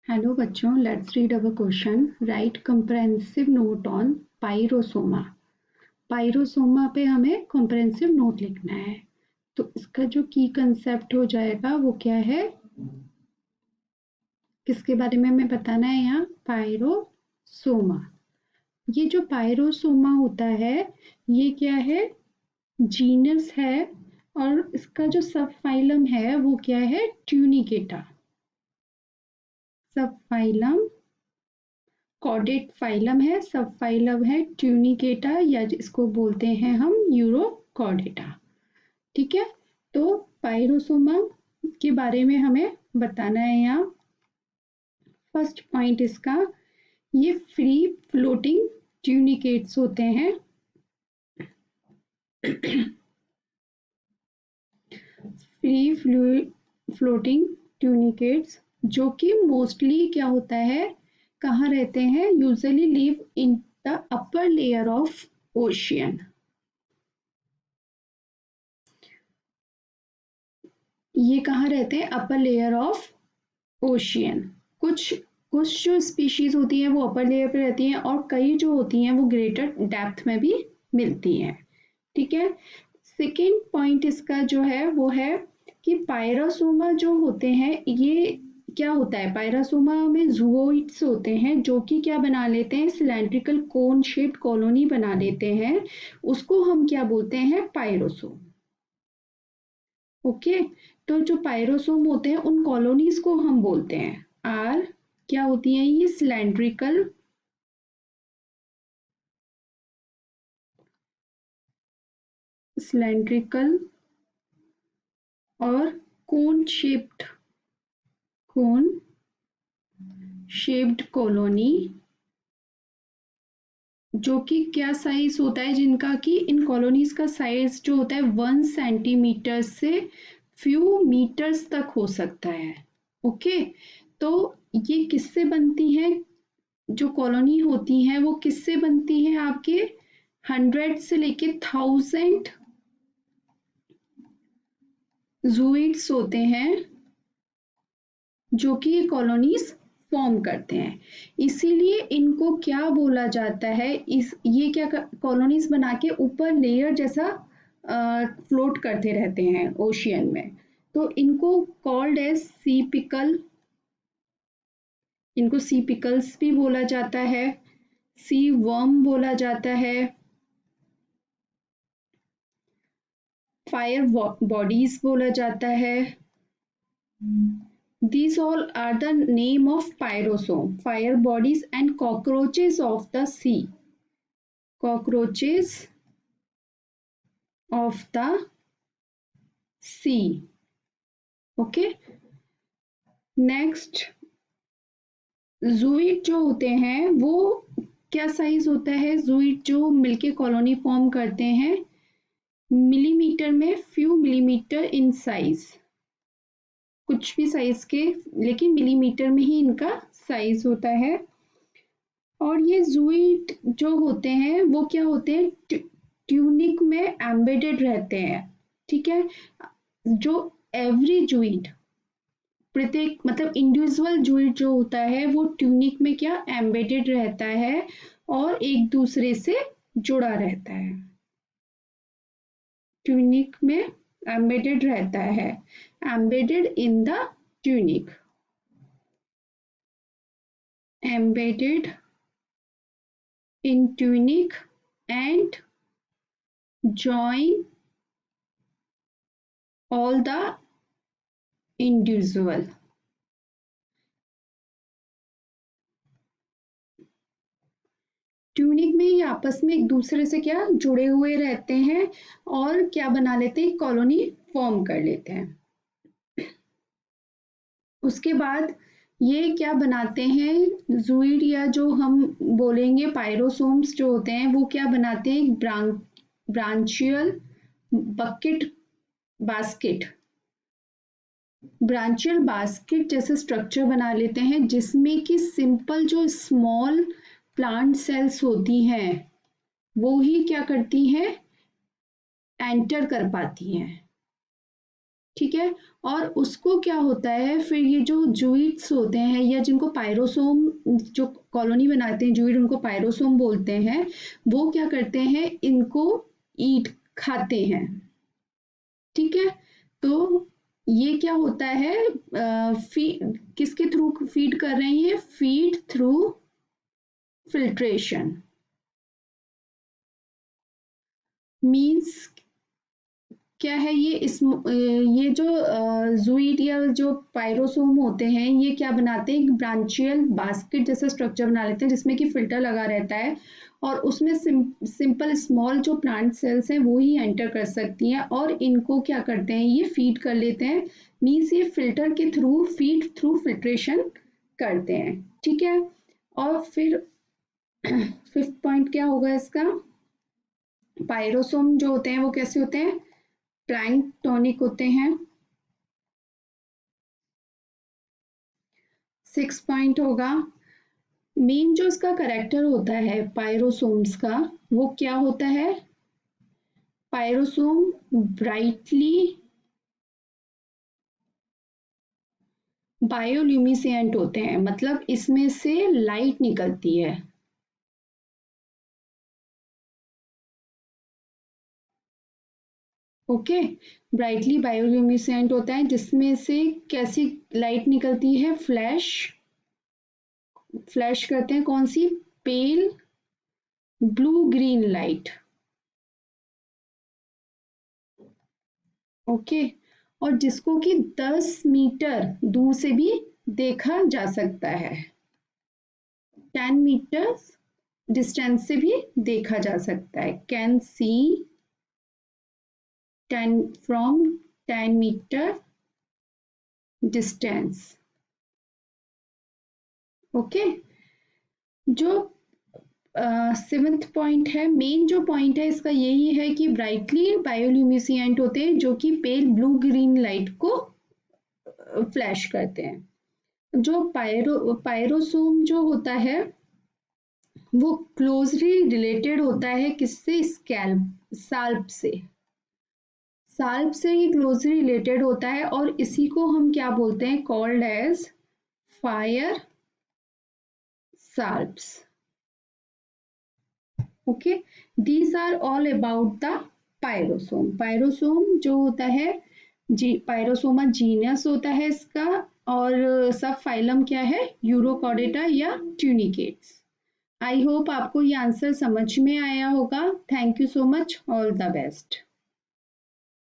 Hello बच्चों, let's read our question. Write comprehensive note on pyrosoma. Pyrosoma पे हमें comprehensive note लिखना है। तो इसका जो की कंसेप्ट हो जाएगा वो क्या है, किसके बारे में हमें बताना है यहाँ? पाइरोसोमा। ये जो पाइरोसोमा होता है ये क्या है? जीनस है। और इसका जो सब फाइलम है वो क्या है? ट्यूनिकेटा। सब फाइलम कॉर्डेट फाइलम है, सब फाइलम है ट्यूनिकेटा, या इसको बोलते हैं हम यूरोकॉर्डेटा। ठीक है, तो पाइरोसोमा के बारे में हमें बताना है यहाँ। फर्स्ट पॉइंट इसका, ये फ्री फ्लोटिंग ट्यूनिकेट्स होते हैं। फ्री फ्लोटिंग ट्यूनिकेट्स जो कि मोस्टली क्या होता है, कहाँ रहते हैं? Usually live in the upper layer of ocean. ये कहाँ रहते हैं? Upper layer of ocean. कुछ कुछ जो स्पीशीज होती हैं वो अपर लेयर पे रहती हैं और कई जो होती हैं वो ग्रेटर डेप्थ में भी मिलती हैं। ठीक है, सेकेंड पॉइंट इसका जो है वो है कि पायरासोमा जो होते हैं ये क्या होता है? पायरासोमा में जूओइड्स होते हैं जो कि क्या बना लेते हैं? सिलेंड्रिकल कोन शेप्ड कॉलोनी बना लेते हैं। उसको हम क्या बोलते हैं? पायरोसोम। ओके, तो जो पायरोसोम होते हैं उन कॉलोनीज को हम बोलते हैं आर, क्या होती हैं ये? सिलेंड्रिकल सिलेंड्रिकल और कोन शेप्ड कॉलोनी, जो कि क्या साइज होता है जिनका कि इन कॉलोनीज का साइज जो होता है 1 सेंटीमीटर से फ्यू मीटर्स तक हो सकता है। ओके, तो ये किससे बनती हैं? जो कॉलोनी होती हैं वो किससे बनती हैं? आपके 100 से लेके 1000 जूइड्स होते हैं जो कि ये कॉलोनीज फॉर्म करते हैं। इसीलिए इनको क्या बोला जाता है? ये क्या कॉलोनीज बना के ऊपर लेयर जैसा फ्लोट करते रहते हैं ओशियन में, तो इनको कॉल्ड एज सी पिकल। इनको सी पिकल्स भी बोला जाता है, सी वर्म बोला जाता है, फायर बॉडीज बोला जाता है। These all are the name of pyrosome, fire bodies and cockroaches of the sea. Cockroaches of the sea. Okay. Next, जूइड जो होते हैं वो क्या साइज होता है? जूइड जो मिलके कॉलोनी फॉर्म करते हैं मिलीमीटर में, फ्यू मिलीमीटर इन साइज, कुछ भी साइज के, लेकिन मिलीमीटर में ही इनका साइज होता है। और ये जूइड जो होते हैं वो क्या होते हैं? ट्यूनिक में एम्बेडेड रहते हैं। ठीक है, जो एवरी जूइड, प्रत्येक मतलब इंडिविजुअल जूइड जो होता है वो ट्यूनिक में क्या एम्बेडेड रहता है और एक दूसरे से जुड़ा रहता है। ट्यूनिक में एम्बेडेड रहता है, embedded in the tunic, embedded in tunic and join all the individual। Tunic में ये आपस में एक दूसरे से क्या जुड़े हुए रहते हैं और क्या बना लेते हैं? कॉलोनी फॉर्म कर लेते हैं। उसके बाद ये क्या बनाते हैं? जूइड या जो हम बोलेंगे पायरोसोम्स जो होते हैं वो क्या बनाते हैं? एक branchial bucket basket, branchial basket जैसे स्ट्रक्चर बना लेते हैं जिसमें कि सिंपल जो स्मॉल प्लांट सेल्स होती हैं वो ही क्या करती हैं? एंटर कर पाती हैं। ठीक है, और उसको क्या होता है फिर ये जो जूइट्स होते हैं या जिनको पायरोसोम, जो कॉलोनी बनाते हैं जूइट उनको पायरोसोम बोलते हैं, वो क्या करते हैं इनको ईट खाते हैं। ठीक है, तो ये क्या होता है किसके थ्रू फीड कर रहे हैं, ये फीड थ्रू फिल्ट्रेशन मीन्स क्या है ये जो जूइट या जो पायरोसोम होते हैं ये क्या बनाते हैं, एक ब्रांचियल बास्केट जैसा स्ट्रक्चर बना लेते हैं जिसमें कि फिल्टर लगा रहता है और उसमें सिंपल स्मॉल जो प्लांट सेल्स हैं वो ही एंटर कर सकती हैं और इनको क्या करते हैं ये फीड कर लेते हैं, मीन्स ये फिल्टर के थ्रू फीड थ्रू फिल्ट्रेशन करते हैं। ठीक है, और फिर फिफ्थ पॉइंट क्या होगा इसका, पायरोसोम जो होते हैं वो कैसे होते हैं, प्लैंकटोनिक होते हैं। 6 पॉइंट होगा, मेन जो इसका करेक्टर होता है पायरोसोम्स का वो क्या होता है, पायरोसोम ब्राइटली बायोल्यूमिसेंट होते हैं, मतलब इसमें से लाइट निकलती है। ओके, ब्राइटली बायोल्यूमिसेंट होता है जिसमें से कैसी लाइट निकलती है, फ्लैश फ्लैश करते हैं, कौन सी, pale blue green light. Okay, और जिसको कि 10 मीटर दूर से भी देखा जा सकता है, 10 मीटर डिस्टेंस से भी देखा जा सकता है, can see 10 from 10 metre distance. Okay, जो सेवेंथ पॉइंट है, मेन जो पॉइंट है इसका यही है कि ब्राइटली बायोल्यूमिसेंट होते हैं जो कि पेल ब्लू ग्रीन लाइट को फ्लैश करते हैं। जो पायरोसोम जो होता है वो क्लोजली रिलेटेड होता है किससे, स्कैल्प साल्प से, साल्प से ही क्लोजली रिलेटेड होता है और इसी को हम क्या बोलते हैं, called as fire salps. Okay, these are all about the pyrosome. Pyrosome जो होता है पायरोसोमा जीनस होता है इसका, और सब फाइलम क्या है, यूरोकॉर्डेटा या ट्यूनिकेट्स। आई होप आपको ये आंसर समझ में आया होगा। Thank you so much, all the best.